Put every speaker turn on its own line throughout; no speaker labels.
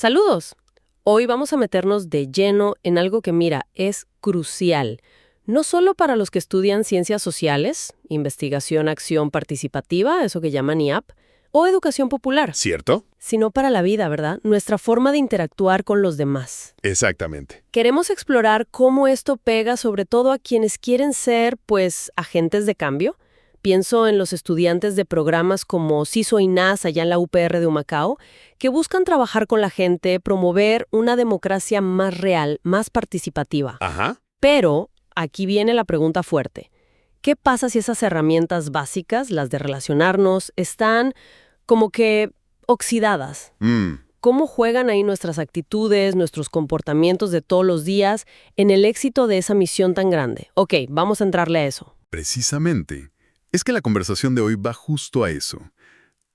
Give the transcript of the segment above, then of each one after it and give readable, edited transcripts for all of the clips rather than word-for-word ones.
Saludos. Hoy vamos a meternos de lleno en algo que, mira, es crucial, no solo para los que estudian ciencias sociales, investigación, acción participativa, eso que llaman IAP, o educación popular,
¿Cierto?
sino para la vida, ¿verdad? Nuestra forma de interactuar con los demás.
Exactamente.
Queremos explorar cómo esto pega sobre todo a quienes quieren ser, pues, agentes de cambio. Pienso en los estudiantes de programas como CISO y NAS allá en la UPR de Humacao, que buscan trabajar con la gente, promover una democracia más real, más participativa.
Ajá.
Pero aquí viene la pregunta fuerte. ¿Qué pasa si esas herramientas básicas, las de relacionarnos, están como que oxidadas? ¿Cómo juegan ahí nuestras actitudes, nuestros comportamientos de todos los días en el éxito de esa misión tan grande? Ok, vamos a entrarle a eso.
Precisamente. Es que la conversación de hoy va justo a eso.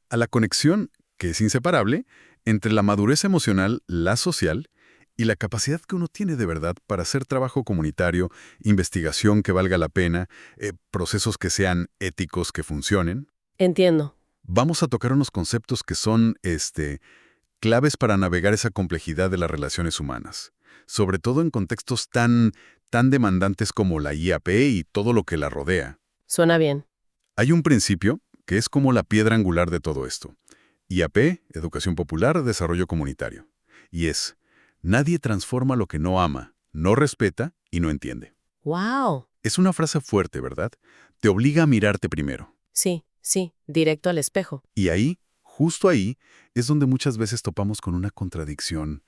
A la conexión, que es inseparable, entre la madurez emocional, la social, y la capacidad que uno tiene de verdad para hacer trabajo comunitario, investigación que valga la pena, procesos que sean éticos, que funcionen.
Entiendo.
Vamos a tocar unos conceptos que son, claves para navegar esa complejidad de las relaciones humanas, sobre todo en contextos tan demandantes como la IAP y todo lo que la rodea.
Suena bien.
Hay un principio que es como la piedra angular de todo esto. IAP, Educación Popular, Desarrollo Comunitario. Y es, nadie transforma lo que no ama, no respeta y no entiende.
¡Wow!
Es una frase fuerte, ¿verdad? Te obliga a mirarte primero.
Sí, directo al espejo.
Y ahí, justo ahí, es donde muchas veces topamos con una contradicción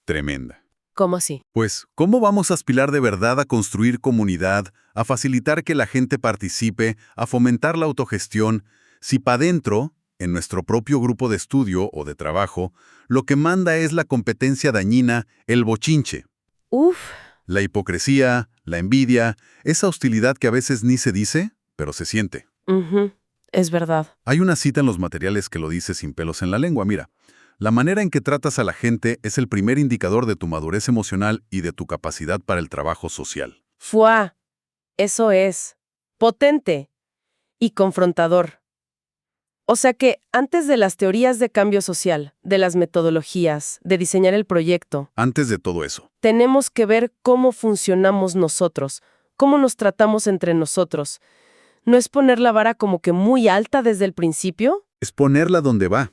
tremenda.
¿Cómo así?
Pues, ¿cómo vamos a aspirar de verdad a construir comunidad, a facilitar que la gente participe, a fomentar la autogestión, si pa' dentro, en nuestro propio grupo de estudio o de trabajo, lo que manda es la competencia dañina, el bochinche?
Uf,
La hipocresía, la envidia, esa hostilidad que a veces ni se dice, pero se siente.
es verdad.
Hay una cita en los materiales que lo dice sin pelos en la lengua, mira. La manera en que tratas a la gente es el primer indicador de tu madurez emocional y de tu capacidad para el trabajo social.
¡Fua! Eso es. Potente. Y confrontador. O sea que antes de las teorías de cambio social, de las metodologías, de diseñar el proyecto,
Antes de todo eso,
tenemos que ver cómo funcionamos nosotros, cómo nos tratamos entre nosotros. ¿No es poner la vara como que muy alta desde el principio?
es ponerla donde va.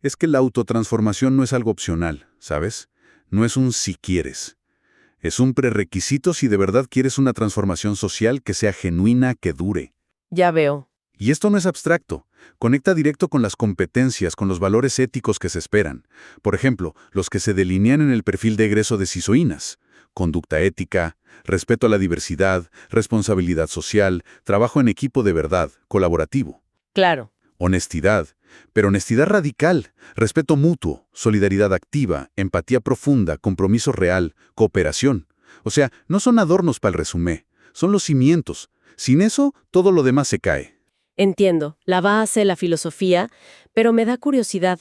Es que la autotransformación no es algo opcional, ¿sabes? No es un si quieres. Es un prerequisito si de verdad quieres una transformación social que sea genuina, que dure.
Ya veo.
Y esto no es abstracto. Conecta directo con las competencias, con los valores éticos que se esperan. Por ejemplo, los que se delinean en el perfil de egreso de CISOINAS. Conducta ética, respeto a la diversidad, responsabilidad social, trabajo en equipo de verdad, colaborativo.
Claro.
Honestidad, pero honestidad radical, respeto mutuo, solidaridad activa, empatía profunda, compromiso real, cooperación. O sea, no son adornos para el resumen, son los cimientos. Sin eso, todo lo demás se cae.
Entiendo, la base, la filosofía, pero me da curiosidad,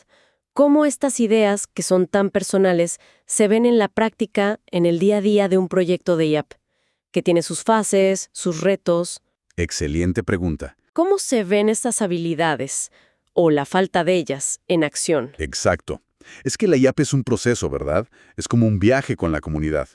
¿cómo estas ideas, que son tan personales, se ven en la práctica, en el día a día de un proyecto de IAP, que tiene sus fases, sus retos?
Excelente pregunta.
¿Cómo se ven estas habilidades, o la falta de ellas, en acción?
Exacto. Es que la IAP es un proceso, ¿verdad? Es como un viaje con la comunidad.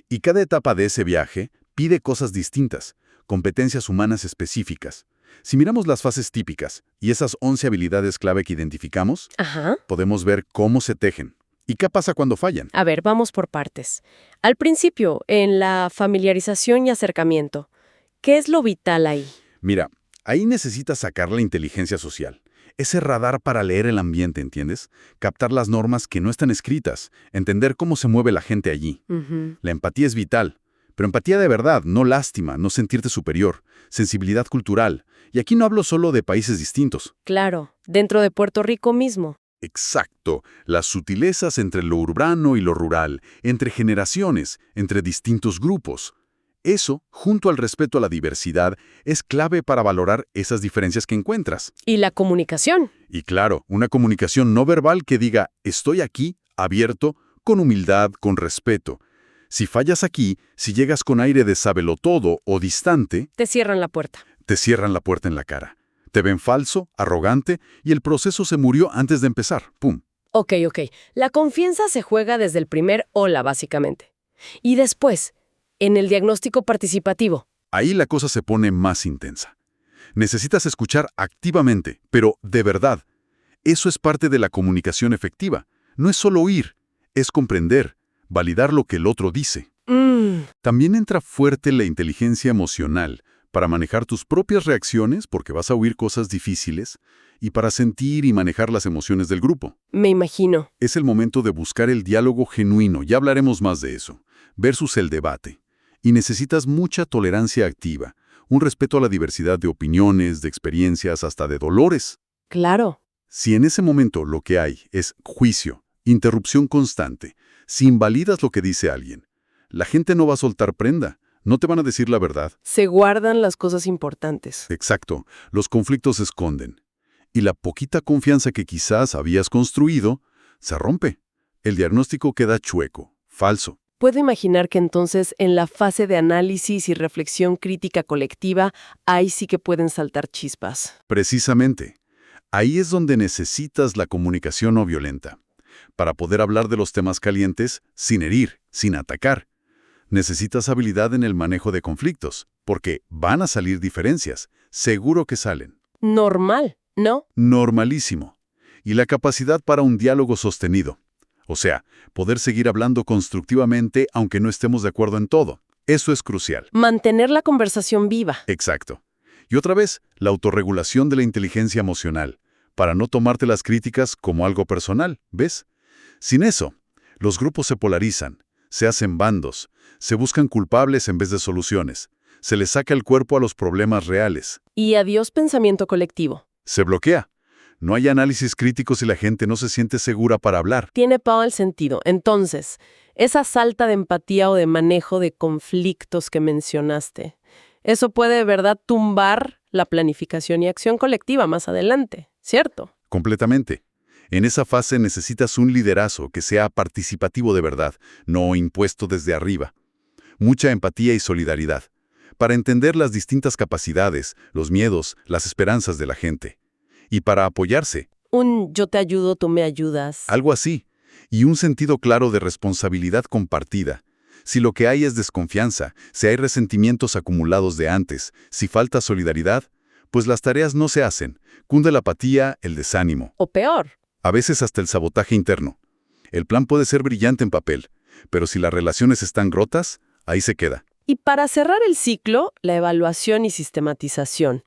Y cada etapa de ese viaje pide cosas distintas, competencias humanas específicas. Si miramos las fases típicas y esas 11 habilidades clave que identificamos,
Ajá.
podemos ver cómo se tejen. ¿Y qué pasa cuando fallan?
A ver, vamos por partes. Al principio, en la familiarización y acercamiento, ¿qué es lo vital ahí?
Mira, ahí necesitas sacar la inteligencia social. Ese radar para leer el ambiente, ¿entiendes? Captar las normas que no están escritas, entender cómo se mueve la gente allí. La empatía es vital, pero empatía de verdad, no lástima, no sentirte superior, sensibilidad cultural. Y aquí no hablo solo de países distintos.
Claro, dentro de Puerto Rico mismo.
Exacto, las sutilezas entre lo urbano y lo rural, entre generaciones, entre distintos grupos. Eso, junto al respeto a la diversidad, es clave para valorar esas diferencias que encuentras.
Y la comunicación.
Y claro, una comunicación no verbal que diga, estoy aquí, abierto, con humildad, con respeto. Si fallas aquí, si llegas con aire de sábelotodo o distante,
Te cierran la puerta.
te cierran la puerta en la cara. Te ven falso, arrogante, y el proceso se murió antes de empezar. ¡Pum!
Ok. La confianza se juega desde el primer hola, básicamente. Y después, en el diagnóstico participativo.
Ahí la cosa se pone más intensa. Necesitas escuchar activamente, pero de verdad. Eso es parte de la comunicación efectiva. No es solo oír, es comprender, validar lo que el otro dice. También entra fuerte la inteligencia emocional para manejar tus propias reacciones, porque vas a oír cosas difíciles, y para sentir y manejar las emociones del grupo.
Me imagino.
Es el momento de buscar el diálogo genuino, ya hablaremos más de eso, versus el debate. Y necesitas mucha tolerancia activa, un respeto a la diversidad de opiniones, de experiencias, hasta de dolores.
Claro.
Si en ese momento lo que hay es juicio, interrupción constante, si invalidas lo que dice alguien, la gente no va a soltar prenda, no te van a decir la verdad.
Se guardan las cosas importantes.
Exacto, los conflictos se esconden. Y la poquita confianza que quizás habías construido se rompe. El diagnóstico queda chueco, falso.
Puedo imaginar que entonces en la fase de análisis y reflexión crítica colectiva, ahí sí que pueden saltar chispas.
Precisamente. Ahí es donde necesitas la comunicación no violenta, para poder hablar de los temas calientes sin herir, sin atacar. Necesitas habilidad en el manejo de conflictos, porque van a salir diferencias, seguro que salen.
Normal, ¿no?
Normalísimo. Y la capacidad para un diálogo sostenido. O sea, poder seguir hablando constructivamente aunque no estemos de acuerdo en todo. Eso es crucial.
Mantener la conversación viva.
Exacto. Y otra vez, la autorregulación de la inteligencia emocional, para no tomarte las críticas como algo personal, ¿ves? Sin eso, los grupos se polarizan, se hacen bandos, se buscan culpables en vez de soluciones, se les saca el cuerpo a los problemas reales.
Y adiós pensamiento colectivo.
Se bloquea. No hay análisis críticos y la gente no se siente segura para hablar.
Tiene todo el sentido. Entonces, esa falta de empatía o de manejo de conflictos que mencionaste, eso puede de verdad tumbar la planificación y acción colectiva más adelante, ¿cierto?
Completamente. En esa fase necesitas un liderazgo que sea participativo de verdad, no impuesto desde arriba. Mucha empatía y solidaridad, para entender las distintas capacidades, los miedos, las esperanzas de la gente. Y para apoyarse.
Un yo te ayudo, tú me ayudas.
Algo así. Y un sentido claro de responsabilidad compartida. Si lo que hay es desconfianza, si hay resentimientos acumulados de antes, si falta solidaridad, pues las tareas no se hacen. Cunde la apatía, el desánimo.
O peor.
A veces hasta el sabotaje interno. El plan puede ser brillante en papel, pero si las relaciones están rotas, ahí se queda.
Y para cerrar el ciclo, la evaluación y sistematización.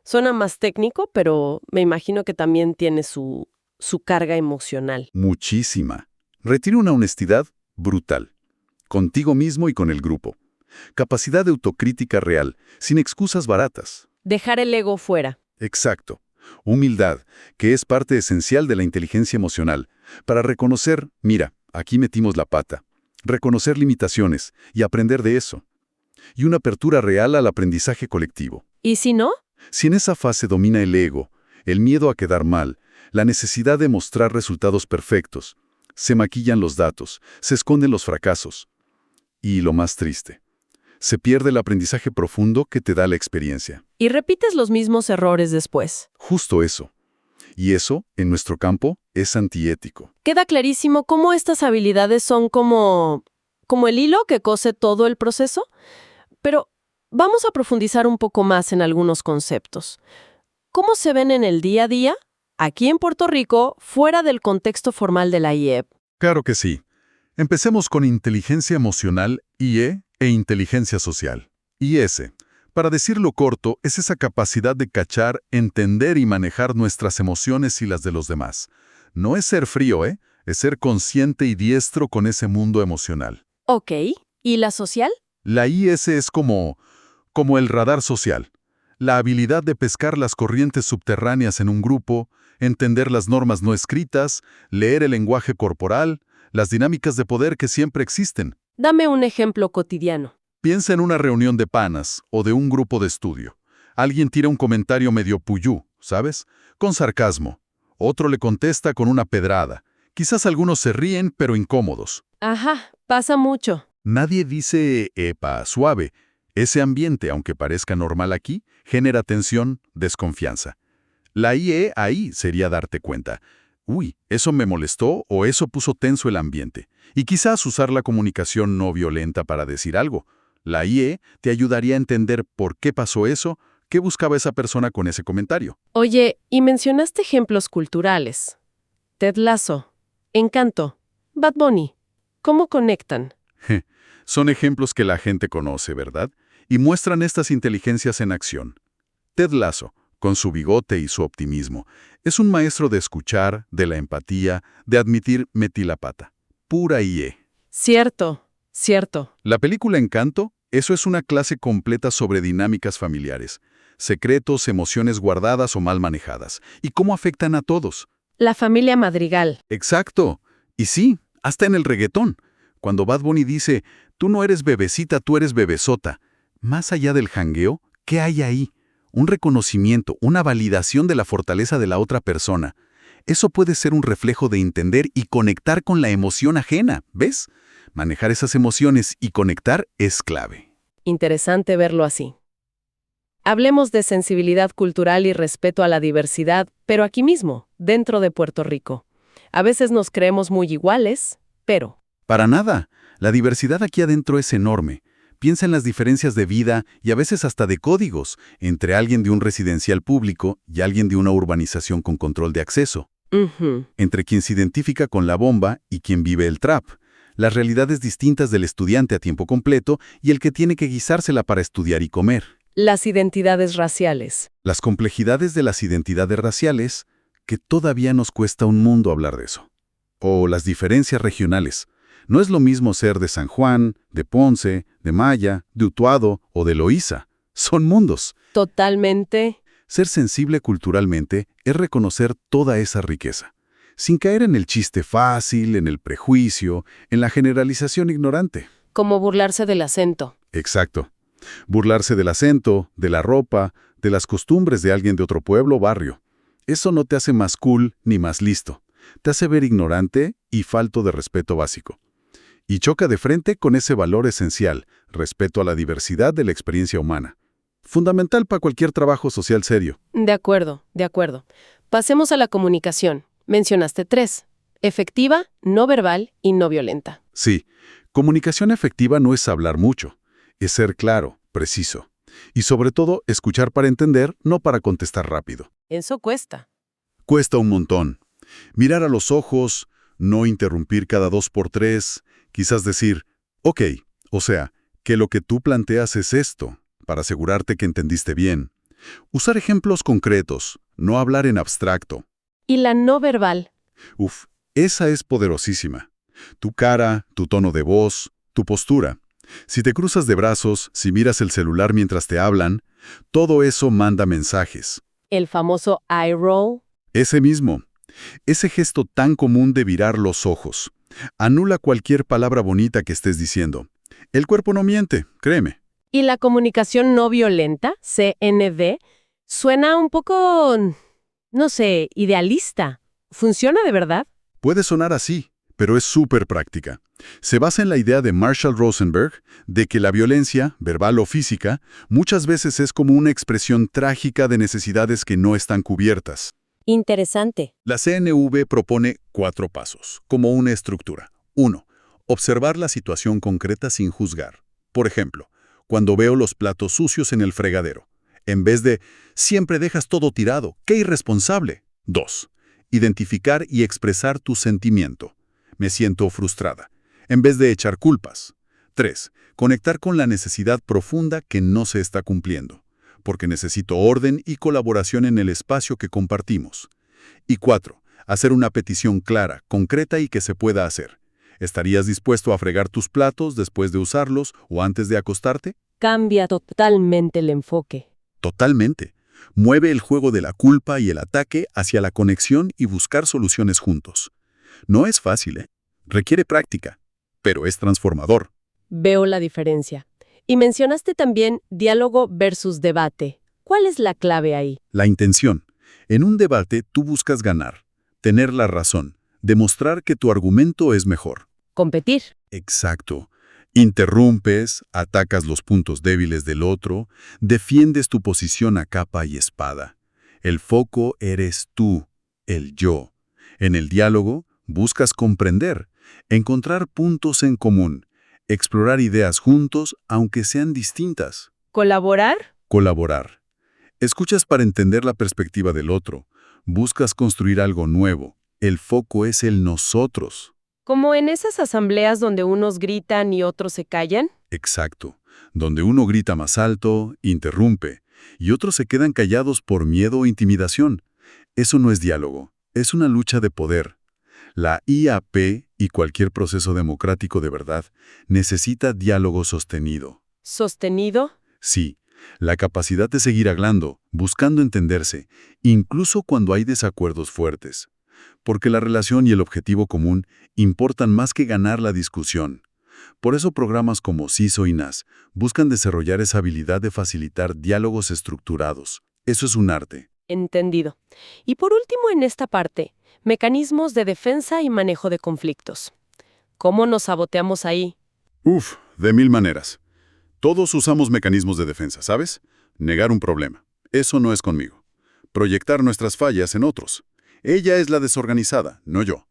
Suena más técnico, pero me imagino que también tiene su carga emocional.
Muchísima. Requiere una honestidad brutal. Contigo mismo y con el grupo. Capacidad de autocrítica real, sin excusas baratas.
Dejar el ego fuera.
Exacto. Humildad, que es parte esencial de la inteligencia emocional, para reconocer, mira, aquí metimos la pata. Reconocer limitaciones y aprender de eso. Y una apertura real al aprendizaje colectivo.
¿Y si no?
Si en esa fase domina el ego, el miedo a quedar mal, la necesidad de mostrar resultados perfectos, se maquillan los datos, se esconden los fracasos. Y lo más triste, se pierde el aprendizaje profundo que te da la experiencia.
Y repites los mismos errores después.
Justo eso. Y eso, en nuestro campo, es antiético.
Queda clarísimo cómo estas habilidades son como el hilo que cose todo el proceso. Pero vamos a profundizar un poco más en algunos conceptos. ¿Cómo se ven en el día a día, aquí en Puerto Rico, fuera del contexto formal de la IEP?
Claro que sí. Empecemos con inteligencia emocional, IE, e inteligencia social, IS. Para decirlo corto, es esa capacidad de cachar, entender y manejar nuestras emociones y las de los demás. No es ser frío, es ser consciente y diestro con ese mundo emocional.
Ok. ¿Y la social?
La IS es como el radar social. La habilidad de pescar las corrientes subterráneas en un grupo, entender las normas no escritas, leer el lenguaje corporal, las dinámicas de poder que siempre existen.
Dame un ejemplo cotidiano.
Piensa en una reunión de panas o de un grupo de estudio. Alguien tira un comentario medio puyú, ¿sabes? Con sarcasmo. Otro le contesta con una pedrada. Quizás algunos se ríen, pero incómodos.
Ajá, pasa mucho.
Nadie dice, epa, suave. Ese ambiente, aunque parezca normal aquí, genera tensión, desconfianza. La IE ahí sería darte cuenta. uy, eso me molestó o eso puso tenso el ambiente. Y quizás usar la comunicación no violenta para decir algo. La IE te ayudaría a entender por qué pasó eso, qué buscaba esa persona con ese comentario.
Oye, y mencionaste ejemplos culturales. Ted Lasso, Encanto, Bad Bunny. ¿Cómo conectan?
Son ejemplos que la gente conoce, ¿verdad? Y muestran estas inteligencias en acción. Ted Lasso, con su bigote y su optimismo, es un maestro de escuchar, de la empatía, de admitir metí la pata. Pura IE.
Cierto, cierto.
La película Encanto, eso es una clase completa sobre dinámicas familiares, secretos, emociones guardadas o mal manejadas, y cómo afectan a todos.
La familia Madrigal.
Exacto. Y sí, hasta en el reggaetón. Cuando Bad Bunny dice, tú no eres bebecita, tú eres bebesota. Más allá del jangueo, ¿qué hay ahí? Un reconocimiento, una validación de la fortaleza de la otra persona. Eso puede ser un reflejo de entender y conectar con la emoción ajena, ¿ves? Manejar esas emociones y conectar es clave.
Interesante verlo así. Hablemos de sensibilidad cultural y respeto a la diversidad, pero aquí mismo, dentro de Puerto Rico. A veces nos creemos muy iguales, pero...
Para nada. La diversidad aquí adentro es enorme. Piensa en las diferencias de vida y a veces hasta de códigos entre alguien de un residencial público y alguien de una urbanización con control de acceso. Entre quien se identifica con la bomba y quien vive el trap. Las realidades distintas del estudiante a tiempo completo y el que tiene que guisársela para estudiar y comer.
Las identidades raciales.
Las complejidades de las identidades raciales, que todavía nos cuesta un mundo hablar de eso. O las diferencias regionales. No es lo mismo ser de San Juan, de Ponce, de Maya, de Utuado o de Loíza. Son mundos.
Totalmente.
Ser sensible culturalmente es reconocer toda esa riqueza, sin caer en el chiste fácil, en el prejuicio, en la generalización ignorante.
Como burlarse del acento.
Exacto. Burlarse del acento, de la ropa, de las costumbres de alguien de otro pueblo o barrio. Eso no te hace más cool ni más listo. Te hace ver ignorante y falto de respeto básico. Y choca de frente con ese valor esencial, respeto a la diversidad de la experiencia humana. Fundamental para cualquier trabajo social serio.
De acuerdo, de acuerdo. Pasemos a la comunicación. Mencionaste 3. Efectiva, no verbal y no violenta.
Sí, comunicación efectiva no es hablar mucho. Es ser claro, preciso. Y sobre todo, escuchar para entender, no para contestar rápido.
Eso cuesta.
Cuesta un montón. Mirar a los ojos, no interrumpir cada 2 por 3, quizás decir, ok, o sea, que lo que tú planteas es esto, para asegurarte que entendiste bien. Usar ejemplos concretos, no hablar en abstracto.
¿Y la no verbal?
Uf, esa es poderosísima. Tu cara, tu tono de voz, tu postura. Si te cruzas de brazos, si miras el celular mientras te hablan, todo eso manda mensajes.
El famoso eye roll.
Ese mismo. Ese gesto tan común de virar los ojos. Anula cualquier palabra bonita que estés diciendo. El cuerpo no miente, créeme.
¿Y la comunicación no violenta, CNV, suena un poco, no sé, idealista? ¿Funciona de verdad?
Puede sonar así, pero es súper práctica. Se basa en la idea de Marshall Rosenberg de que la violencia, verbal o física, muchas veces es como una expresión trágica de necesidades que no están cubiertas.
Interesante.
La CNV propone 4 pasos, como una estructura. 1. Observar la situación concreta sin juzgar. Por ejemplo, cuando veo los platos sucios en el fregadero, en vez de «siempre dejas todo tirado, qué irresponsable». 2. Identificar y expresar tu sentimiento. Me siento frustrada, en vez de echar culpas. 3. Conectar con la necesidad profunda que no se está cumpliendo, porque necesito orden y colaboración en el espacio que compartimos. Y 4. Hacer una petición clara, concreta y que se pueda hacer. ¿Estarías dispuesto a fregar tus platos después de usarlos o antes de acostarte?
Cambia totalmente el enfoque.
Totalmente. Mueve el juego de la culpa y el ataque hacia la conexión y buscar soluciones juntos. No es fácil, ¿eh? Requiere práctica, pero es transformador.
Veo la diferencia. Y mencionaste también diálogo versus debate. ¿Cuál es la clave ahí?
La intención. En un debate tú buscas ganar, tener la razón, demostrar que tu argumento es mejor.
Competir.
Exacto. Interrumpes, atacas los puntos débiles del otro, defiendes tu posición a capa y espada. El foco eres tú, el yo. En el diálogo, buscas comprender, encontrar puntos en común, explorar ideas juntos, aunque sean distintas.
¿Colaborar?
Colaborar. Escuchas para entender la perspectiva del otro. Buscas construir algo nuevo. El foco es el nosotros.
¿Como en esas asambleas donde unos gritan y otros se callan?
Exacto. Donde uno grita más alto, interrumpe, y otros se quedan callados por miedo o intimidación. Eso no es diálogo, es una lucha de poder. La IAP y cualquier proceso democrático de verdad necesita diálogo sostenido.
¿Sostenido?
Sí, la capacidad de seguir hablando, buscando entenderse, incluso cuando hay desacuerdos fuertes. Porque la relación y el objetivo común importan más que ganar la discusión. Por eso programas como CISO y NAS buscan desarrollar esa habilidad de facilitar diálogos estructurados. Eso es un arte.
Entendido. Y por último, en esta parte, mecanismos de defensa y manejo de conflictos. ¿Cómo nos saboteamos ahí?
De mil maneras. Todos usamos mecanismos de defensa, ¿sabes? Negar un problema. Eso no es conmigo. Proyectar nuestras fallas en otros. Ella es la desorganizada, no yo.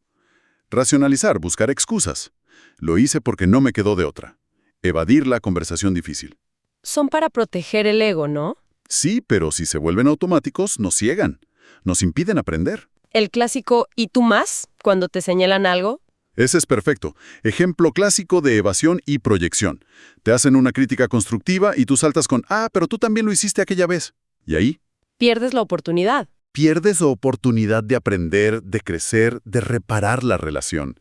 Racionalizar, buscar excusas. Lo hice porque no me quedó de otra. Evadir la conversación difícil.
Son para proteger el ego, ¿no?
Sí, pero si se vuelven automáticos, nos ciegan. Nos impiden aprender.
El clásico ¿y tú más? Cuando te señalan algo.
Ese es perfecto. Ejemplo clásico de evasión y proyección. Te hacen una crítica constructiva y tú saltas con pero tú también lo hiciste aquella vez. ¿Y ahí?
Pierdes la oportunidad.
Pierdes la oportunidad de aprender, de crecer, de reparar la relación.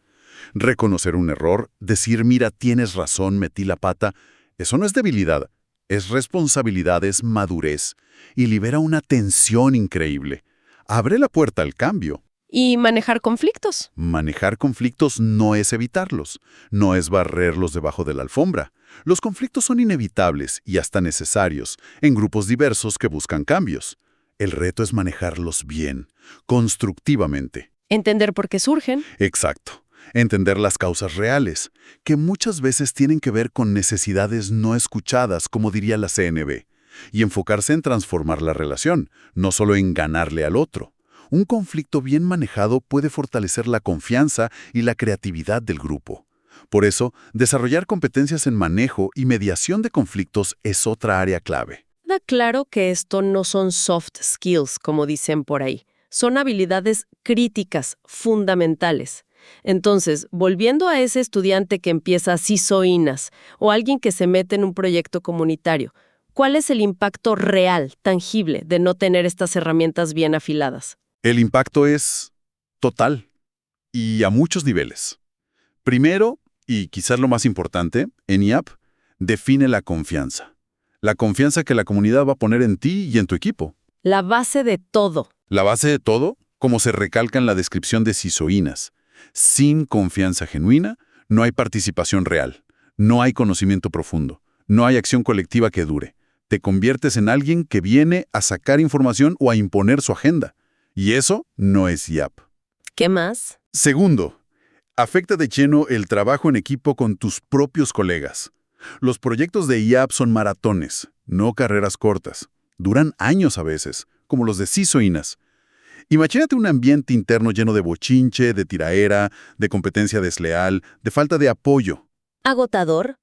Reconocer un error, decir, mira, tienes razón, metí la pata, eso no es debilidad, es responsabilidad, es madurez, y libera una tensión increíble. Abre la puerta al cambio.
Y manejar conflictos.
Manejar conflictos no es evitarlos, no es barrerlos debajo de la alfombra. Los conflictos son inevitables y hasta necesarios, en grupos diversos que buscan cambios. El reto es manejarlos bien, constructivamente.
Entender por qué surgen.
Exacto. Entender las causas reales, que muchas veces tienen que ver con necesidades no escuchadas, como diría la CNB, y enfocarse en transformar la relación, no solo en ganarle al otro. Un conflicto bien manejado puede fortalecer la confianza y la creatividad del grupo. Por eso, desarrollar competencias en manejo y mediación de conflictos es otra área clave.
Da claro que esto no son soft skills, como dicen por ahí. Son habilidades críticas, fundamentales. Entonces, volviendo a ese estudiante que empieza CISO INAS o alguien que se mete en un proyecto comunitario, ¿cuál es el impacto real, tangible, de no tener estas herramientas bien afiladas?
El impacto es total y a muchos niveles. Primero, y quizás lo más importante, en IAP, define la confianza. La confianza que la comunidad va a poner en ti y en tu equipo.
La base de todo.
La base de todo, como se recalca en la descripción de CISO INAS. Sin confianza genuina, no hay participación real, no hay conocimiento profundo, no hay acción colectiva que dure. Te conviertes en alguien que viene a sacar información o a imponer su agenda. Y eso no es IAP.
¿Qué más?
Segundo, afecta de lleno el trabajo en equipo con tus propios colegas. Los proyectos de IAP son maratones, no carreras cortas. Duran años a veces, como los de CISO INAS. Imagínate un ambiente interno lleno de bochinche, de tiraera, de competencia desleal, de falta de apoyo.
Agotador.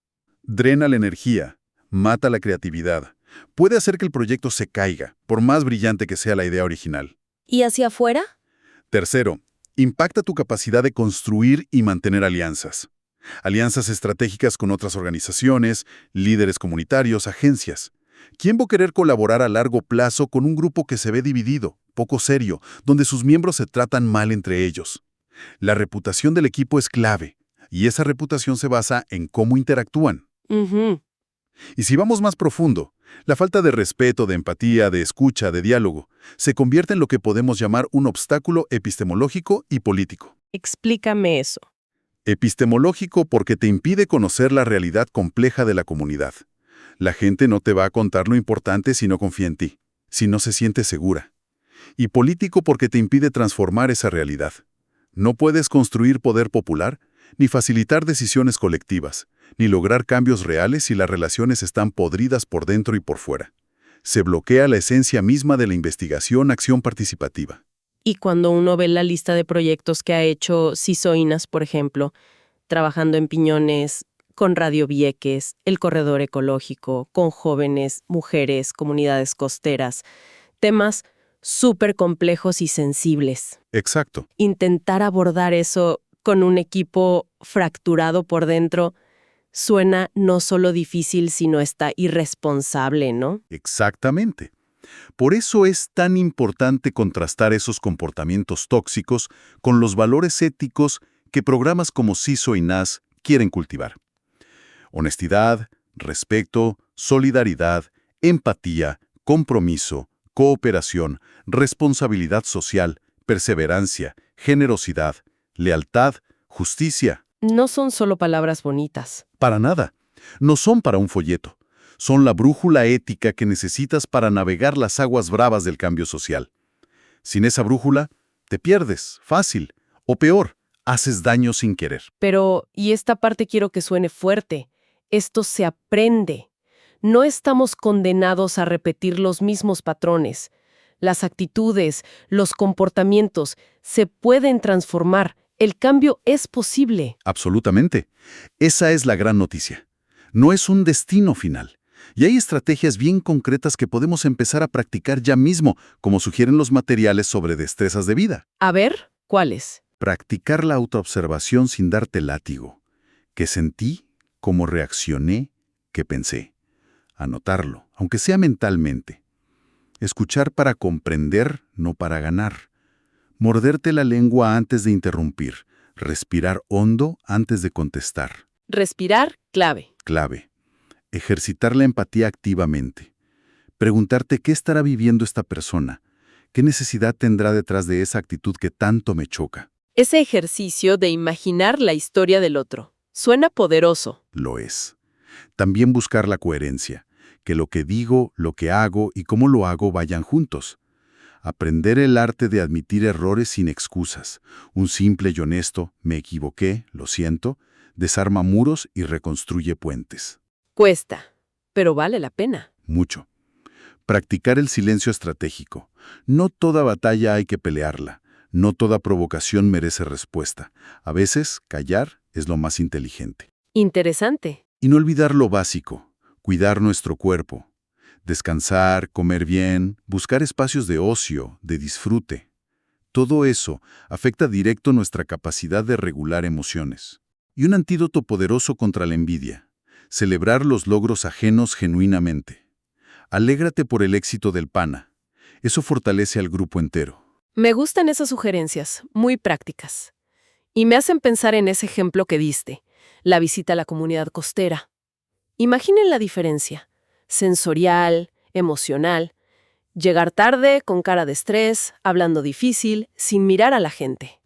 Drena la energía, mata la creatividad. Puede hacer que el proyecto se caiga, por más brillante que sea la idea original.
¿Y hacia afuera?
Tercero, impacta tu capacidad de construir y mantener alianzas. Alianzas estratégicas con otras organizaciones, líderes comunitarios, agencias. ¿Quién va a querer colaborar a largo plazo con un grupo que se ve dividido, poco serio, donde sus miembros se tratan mal entre ellos? La reputación del equipo es clave, y esa reputación se basa en cómo interactúan. Y si vamos más profundo, la falta de respeto, de empatía, de escucha, de diálogo, se convierte en lo que podemos llamar un obstáculo epistemológico y político.
Explícame eso.
Epistemológico porque te impide conocer la realidad compleja de la comunidad. La gente no te va a contar lo importante si no confía en ti, si no se siente segura. Y político porque te impide transformar esa realidad. No puedes construir poder popular, ni facilitar decisiones colectivas, ni lograr cambios reales si las relaciones están podridas por dentro y por fuera. Se bloquea la esencia misma de la investigación-acción participativa.
Y cuando uno ve la lista de proyectos que ha hecho CISO INAS, por ejemplo, trabajando en Piñones, con Radio Vieques, el corredor ecológico, con jóvenes, mujeres, comunidades costeras, temas súper complejos y sensibles.
Exacto.
Intentar abordar eso con un equipo fracturado por dentro suena no solo difícil, sino está irresponsable, ¿no?
Exactamente. Por eso es tan importante contrastar esos comportamientos tóxicos con los valores éticos que programas como CISO y NAS quieren cultivar. Honestidad, respeto, solidaridad, empatía, compromiso, cooperación, responsabilidad social, perseverancia, generosidad, lealtad, justicia.
No son solo palabras bonitas.
Para nada. No son para un folleto. Son la brújula ética que necesitas para navegar las aguas bravas del cambio social. Sin esa brújula, te pierdes, fácil. O peor, haces daño sin querer.
Pero, y esta parte quiero que suene fuerte, esto se aprende. No estamos condenados a repetir los mismos patrones. Las actitudes, los comportamientos se pueden transformar. El cambio es posible.
Absolutamente. Esa es la gran noticia. No es un destino final. Y hay estrategias bien concretas que podemos empezar a practicar ya mismo, como sugieren los materiales sobre destrezas de vida.
A ver, ¿cuáles?
Practicar la autoobservación sin darte látigo. ¿Qué sentí? ¿Cómo reaccioné? ¿Qué pensé? Anotarlo, aunque sea mentalmente. Escuchar para comprender, no para ganar. Morderte la lengua antes de interrumpir. Respirar hondo antes de contestar.
Respirar, clave.
Clave. Ejercitar la empatía activamente. Preguntarte qué estará viviendo esta persona. ¿Qué necesidad tendrá detrás de esa actitud que tanto me choca?
Ese ejercicio de imaginar la historia del otro. Suena poderoso.
Lo es. También buscar la coherencia. Que lo que digo, lo que hago y cómo lo hago vayan juntos. Aprender el arte de admitir errores sin excusas. Un simple y honesto, me equivoqué, lo siento, desarma muros y reconstruye puentes.
Cuesta, pero vale la pena.
Mucho. Practicar el silencio estratégico. No toda batalla hay que pelearla. No toda provocación merece respuesta. A veces, callar es lo más inteligente.
Interesante.
Y no olvidar lo básico. Cuidar nuestro cuerpo. Descansar, comer bien, buscar espacios de ocio, de disfrute. Todo eso afecta directo nuestra capacidad de regular emociones. Y un antídoto poderoso contra la envidia. Celebrar los logros ajenos genuinamente. Alégrate por el éxito del pana. Eso fortalece al grupo entero.
Me gustan esas sugerencias, muy prácticas. Y me hacen pensar en ese ejemplo que diste, la visita a la comunidad costera. Imaginen la diferencia. Sensorial, emocional. Llegar tarde, con cara de estrés, hablando difícil, sin mirar a la gente.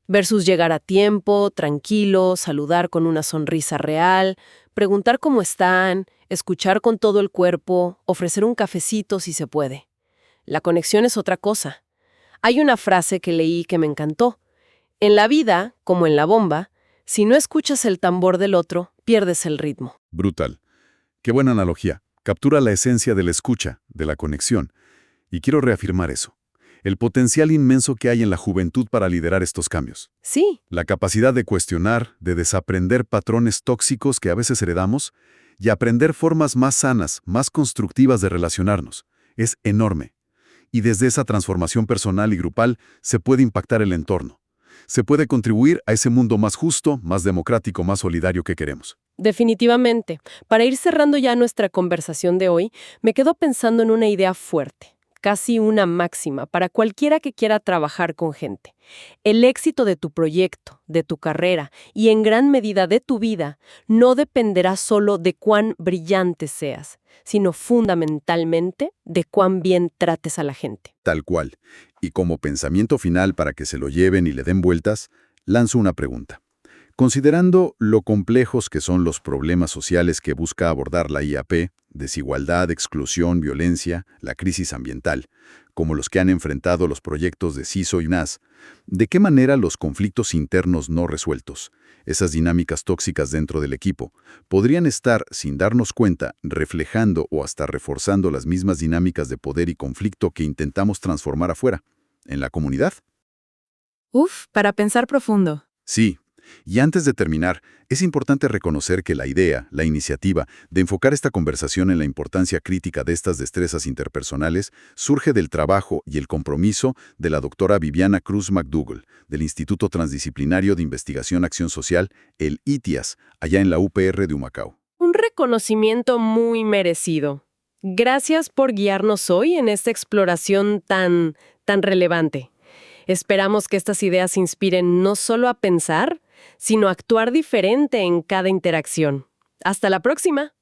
Versus llegar a tiempo, tranquilo, saludar con una sonrisa real, preguntar cómo están, escuchar con todo el cuerpo, ofrecer un cafecito si se puede. La conexión es otra cosa. Hay una frase que leí que me encantó. En la vida, como en la bomba, si no escuchas el tambor del otro, pierdes el ritmo.
Brutal. Qué buena analogía. Captura la esencia de la escucha, de la conexión. Y quiero reafirmar eso. El potencial inmenso que hay en la juventud para liderar estos cambios.
Sí.
La capacidad de cuestionar, de desaprender patrones tóxicos que a veces heredamos y aprender formas más sanas, más constructivas de relacionarnos. Es enorme. Y desde esa transformación personal y grupal se puede impactar el entorno. Se puede contribuir a ese mundo más justo, más democrático, más solidario que queremos.
Definitivamente. Para ir cerrando ya nuestra conversación de hoy, me quedo pensando en una idea fuerte. Casi una máxima para cualquiera que quiera trabajar con gente. El éxito de tu proyecto, de tu carrera y en gran medida de tu vida no dependerá solo de cuán brillante seas, sino fundamentalmente de cuán bien trates a la gente.
Tal cual. Y como pensamiento final para que se lo lleven y le den vueltas, lanzo una pregunta. Considerando lo complejos que son los problemas sociales que busca abordar la IAP, desigualdad, exclusión, violencia, la crisis ambiental, como los que han enfrentado los proyectos de CISO y NAS, ¿de qué manera los conflictos internos no resueltos, esas dinámicas tóxicas dentro del equipo, podrían estar, sin darnos cuenta, reflejando o hasta reforzando las mismas dinámicas de poder y conflicto que intentamos transformar afuera? en la comunidad.
Uf, para pensar profundo.
Sí. Y antes de terminar, es importante reconocer que la idea, la iniciativa de enfocar esta conversación en la importancia crítica de estas destrezas interpersonales surge del trabajo y el compromiso de la doctora Viviana Cruz McDougall, del Instituto Transdisciplinario de Investigación Acción Social, el ITIAS, allá en la UPR de Humacao.
Un reconocimiento muy merecido. Gracias por guiarnos hoy en esta exploración tan relevante. Esperamos que estas ideas inspiren no solo a pensar, sino a actuar diferente en cada interacción. ¡Hasta la próxima!